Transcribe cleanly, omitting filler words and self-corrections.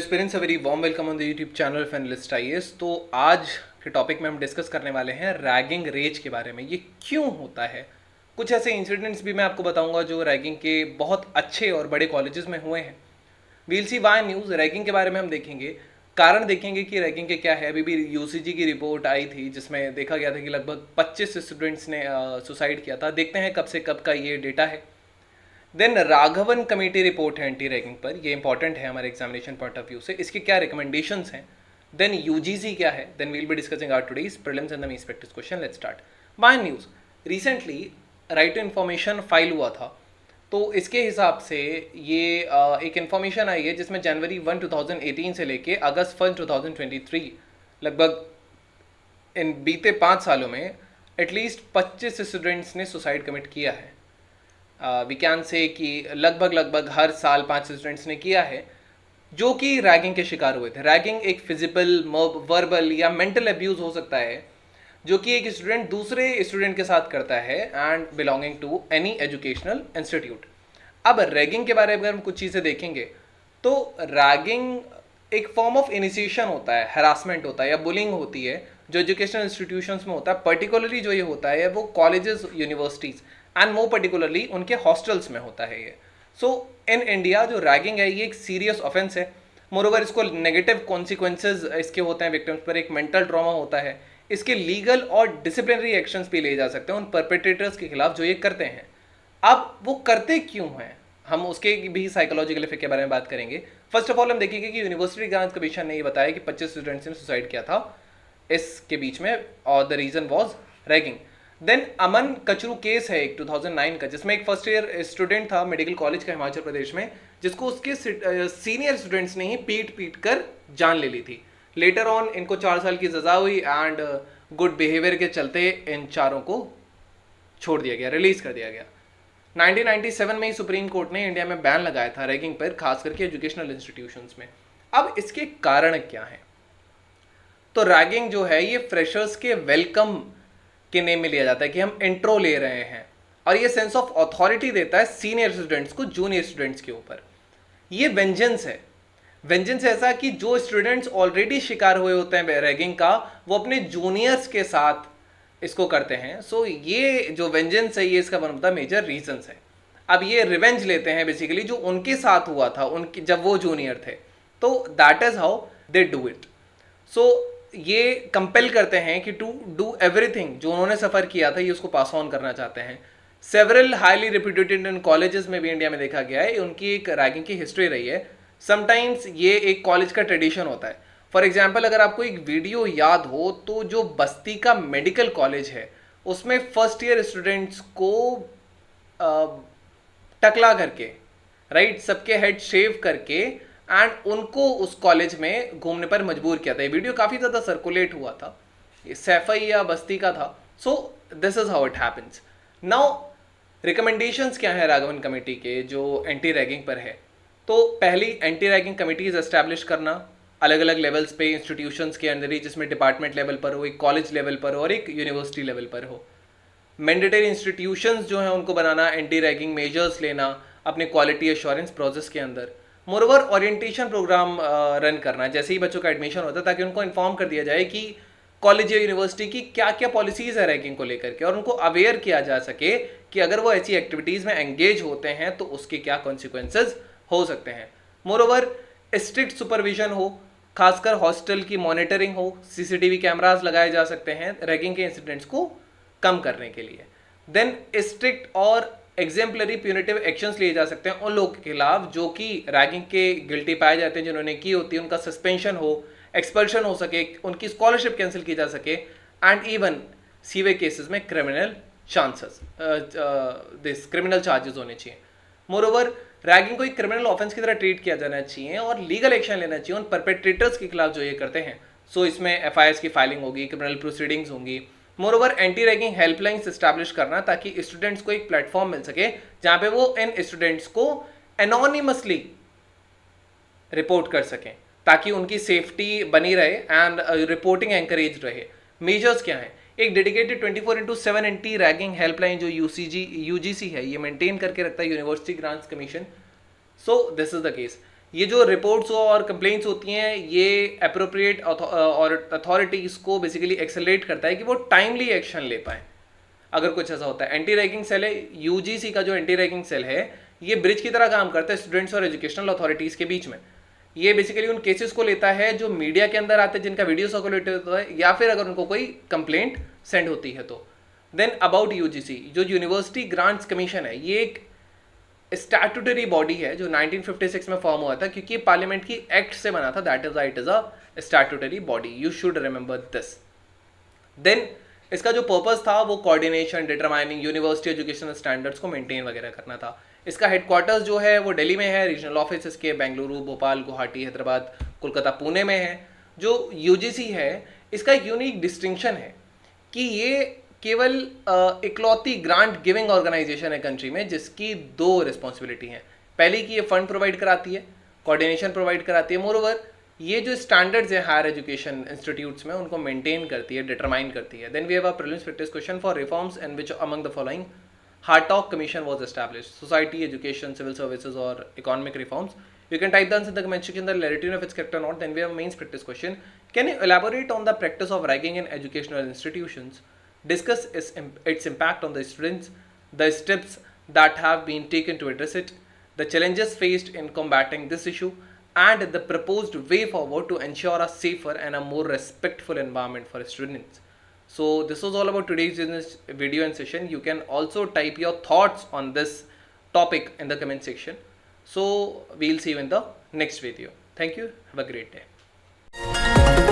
Experience a very warm welcome on the YouTube channel Finalist IAS. तो आज के topic में हम डिस्कस करने वाले हैं रैगिंग रेज के बारे में। ये क्यों होता है, कुछ ऐसे इंसिडेंट्स भी मैं आपको बताऊंगा जो रैगिंग के बहुत अच्छे और बड़े कॉलेजेस में हुए हैं। वील सी वाई न्यूज़ रैगिंग के बारे में हम देखेंगे, कारण देखेंगे कि रैगिंग के क्या है। अभी भी यूसीजी की रिपोर्ट आई थी जिसमें देखा गया था कि लगभग 25 स्टूडेंट्स ने सुसाइड किया था। देखते हैं कब से कब का ये डेटा है। देन राघवन कमेटी रिपोर्ट है एंटी रैगिंग पर, ये इंपॉर्टेंट है हमारे एग्जामिनेशन पॉइंट ऑफ व्यू से। इसके क्या रिकमेंडेशंस हैं। देन यूजीसी क्या है। Then we'll be discussing our today's prelims and the mains practice question. Let's start by news. Recently right to information file हुआ था, तो इसके हिसाब से ये एक इन्फॉर्मेशन आई है जिसमें जनवरी 1 2018 से लेके अगस्त 1 2023 लगभग इन बीते 5 सालों में एटलीस्ट 25 स्टूडेंट्स ने सुसाइड कमिट किया है। वी कैन से कि लगभग हर साल 5 स्टूडेंट्स ने किया है जो कि रैगिंग के शिकार हुए थे। रैगिंग एक फिजिकल, वर्बल या मेंटल अब्यूज़ हो सकता है जो कि एक स्टूडेंट दूसरे स्टूडेंट के साथ करता है and belonging to any educational institute. अब रैगिंग के बारे में अगर हम कुछ चीज़ें देखेंगे तो रैगिंग एक फॉर्म ऑफ इनिशिएशन होता है, हरासमेंट होता है या बुलिंग होती है जो एजुकेशनल इंस्टीट्यूशंस में होता है। पर्टिकुलरली जो ये होता है वो colleges, universities and more particularly उनके हॉस्टल्स में होता है ये। सो इन इंडिया जो रैगिंग है ये एक सीरियस ऑफेंस है। मोरोवर इसको नेगेटिव कॉन्सिक्वेंसेज इसके होते हैं विक्टिम्स पर, एक मेंटल ट्रॉमा होता है। इसके लीगल और डिसिप्लिनरी एक्शंस भी लिए जा सकते हैं उन परपेट्रेटर्स के खिलाफ जो ये करते हैं। अब वो करते क्यों हैं, हम उसके भी साइकोलॉजिकल इफेक्ट के बारे में बात करेंगे। फर्स्ट ऑफ ऑल हम देखेंगे कि यूनिवर्सिटी ग्रांट्स कमीशन ने ये बताया कि 25 स्टूडेंट्स ने सुसाइड किया था इसके बीच में और the reason was ragging. Then Aman Kachroo case है एक 2009 का, जिसमें एक फर्स्ट ईयर स्टूडेंट था मेडिकल कॉलेज का हिमाचल प्रदेश में, जिसको उसके सीनियर स्टूडेंट्स ने ही पीट कर जान ले ली थी। लेटर ऑन इनको 4 साल की सजा हुई एंड गुड बिहेवियर के चलते इन चारों को छोड़ दिया गया, रिलीज कर दिया गया। 1997 में ही सुप्रीम कोर्ट ने इंडिया में बैन लगाया था रैगिंग पर, खास करके एजुकेशनल इंस्टीट्यूशंस में। अब इसके कारण क्या हैं? तो रैगिंग जो है ये फ्रेशर्स के वेलकम के नेम में लिया जाता है कि हम इंट्रो ले रहे हैं, और ये सेंस ऑफ अथॉरिटी देता है सीनियर स्टूडेंट्स को जूनियर स्टूडेंट्स के ऊपर। ये वेंजेंस है। वेंजेंस ऐसा कि जो स्टूडेंट्स ऑलरेडी शिकार हुए होते हैं रैगिंग का, वो अपने जूनियर्स के साथ इसको करते हैं। सो ये जो वेंजेंस है ये इसका one of the major reasons है। अब ये रिवेंज लेते हैं बेसिकली जो उनके साथ हुआ था उनकी जब वो जूनियर थे, तो that is how they do it. So ये कंपेल करते हैं कि टू डू एवरीथिंग जो उन्होंने सफ़र किया था ये उसको पास ऑन करना चाहते हैं। सेवरल हाईली रिप्यूटेड इन कॉलेजेस में भी इंडिया में देखा गया है, उनकी एक रैगिंग की हिस्ट्री रही है। समटाइम्स ये एक कॉलेज का ट्रेडिशन होता है। फॉर एग्जाम्पल अगर आपको एक वीडियो याद हो तो जो बस्ती का मेडिकल कॉलेज है उसमें फर्स्ट ईयर स्टूडेंट्स को टकला करके, राइट, सबके हेड शेव करके एंड उनको उस कॉलेज में घूमने पर मजबूर किया था। ये वीडियो काफ़ी ज़्यादा सर्कुलेट हुआ था, ये सैफई या बस्ती का था। So this is how it happens. Now recommendations क्या है राघवन कमेटी के जो एंटी रैगिंग पर है? तो पहली, एंटी रैगिंग कमेटीज एस्टैब्लिश करना अलग अलग लेवल्स पे इंस्टीट्यूशंस के अंदर ही, जिसमें डिपार्टमेंट लेवल पर हो, एक कॉलेज लेवल पर हो और एक यूनिवर्सिटी लेवल पर हो। मैंडेटरी इंस्टीट्यूशंस जो हैं उनको बनाना, एंटी रैगिंग मेजर्स लेना अपने क्वालिटी एश्योरेंस प्रोसेस के अंदर। मोरओवर ओरिएंटेशन प्रोग्राम रन करना जैसे ही बच्चों का एडमिशन होता है, ताकि उनको इन्फॉर्म कर दिया जाए कि कॉलेज या यूनिवर्सिटी की क्या क्या पॉलिसीज़ है रैगिंग को लेकर के, और उनको अवेयर किया जा सके कि अगर वो ऐसी एक्टिविटीज़ में एंगेज होते हैं तो उसके क्या कॉन्सिक्वेंसेज हो सकते हैं। मोरओवर स्ट्रिक्ट सुपरविजन हो, खासकर हॉस्टल की मॉनिटरिंग हो, सीसीटीवी कैमराज लगाए जा सकते हैं रैगिंग के इंसिडेंट्स को कम करने के लिए। देन स्ट्रिक्ट और एग्जेम्पलरी प्यूनिटिव एक्शंस लिए जा सकते हैं उन लोगों के खिलाफ जो कि रैगिंग के गिल्टी पाए जाते हैं, जिन्होंने की होती है। उनका सस्पेंशन हो, एक्सपल्शन हो सके, उनकी स्कॉलरशिप कैंसिल की जा सके, एंड इवन सीवे केसेस में क्रिमिनल चार्जेस होने चाहिए। मोरओवर रैगिंग को एक क्रिमिनल ऑफेंस की तरह ट्रीट किया जाना चाहिए और लीगल एक्शन लेना चाहिए उन परपेट्रेटर्स के खिलाफ जो ये करते हैं। सो इसमें एफआईआर की फाइलिंग होगी, क्रिमिनल प्रोसीडिंग्स होंगी। Moreover anti ragging helplines establish करना ताकि स्टूडेंट्स को एक प्लेटफॉर्म मिल सके जहां पे वो इन स्टूडेंट्स को एनोनिमसली रिपोर्ट कर सकें, ताकि उनकी सेफ्टी बनी रहे एंड रिपोर्टिंग एनकरेज रहे। मेजर्स क्या हैं? एक डेडिकेटेड 24/7 एंटी रैगिंग हेल्पलाइन जो यूजीसी है ये मेंटेन करके रखता है university grants commission. So this is the case. ये जो रिपोर्ट्स और कंप्लेंट्स होती हैं ये अप्रोप्रिएट और अथॉरिटीज़ को बेसिकली एक्सेलरेट करता है कि वो टाइमली एक्शन ले पाए अगर कुछ ऐसा होता है। एंटी रैगिंग सेल है, यूजीसी का जो एंटी रैगिंग सेल है ये ब्रिज की तरह काम करता है स्टूडेंट्स और एजुकेशनल अथॉरिटीज़ के बीच में। ये बेसिकली उन केसेस को लेता है जो मीडिया के अंदर आते हैं, जिनका वीडियो सर्कुलेट होता है, या फिर अगर उनको कोई कंप्लेंट सेंड होती है तो। देन अबाउट यूजीसी, जो यूनिवर्सिटी ग्रांट्स कमीशन है, ये एक स्टैट्यूटरी बॉडी है जो 1956 में फॉर्म हुआ था, क्योंकि पार्लियामेंट की एक्ट से बना था। That is it is a statutory body, you should remember this. Then इसका जो पर्पस था वो coordination, determining university educational standards को मेंटेन वगैरह करना था। इसका हेडक्वार्टर्स जो है वो दिल्ली में है, रीजनल ऑफिस इसके बेंगलुरु, भोपाल, गुवाहाटी, हैदराबाद, कोलकाता, पुणे में है। जो यूजीसी है इसका एक यूनिक डिस्टिंक्शन है कि ये केवल इकलौती ग्रांट गिविंग ऑर्गेनाइजेशन है कंट्री में जिसकी दो रिस्पॉन्सिबिलिटी हैं। पहली कि ये फंड प्रोवाइड कराती है, कोऑर्डिनेशन प्रोवाइड कराती है, मोरओवर ये जो स्टैंडर्ड्स हैं हायर एजुकेशन इंस्टीट्यूट्स में उनको मेंटेन करती है, डिटरमाइन करती है। Then we have a prelims practice question for reforms in which among the following Hartog Commission was established: society, education, civil services, or economic reforms. You can type the answer in the comment section, the relative of its correct or not. Then we have a mains practice question. Can you elaborate on the practice of ragging in educational institutions? Discuss its impact on the students, the steps that have been taken to address it, the challenges faced in combating this issue, and the proposed way forward to ensure a safer and a more respectful environment for students. So this was all about today's video and session. You can also type your thoughts on this topic in the comment section. So we'll see you in the next video. Thank you. Have a great day.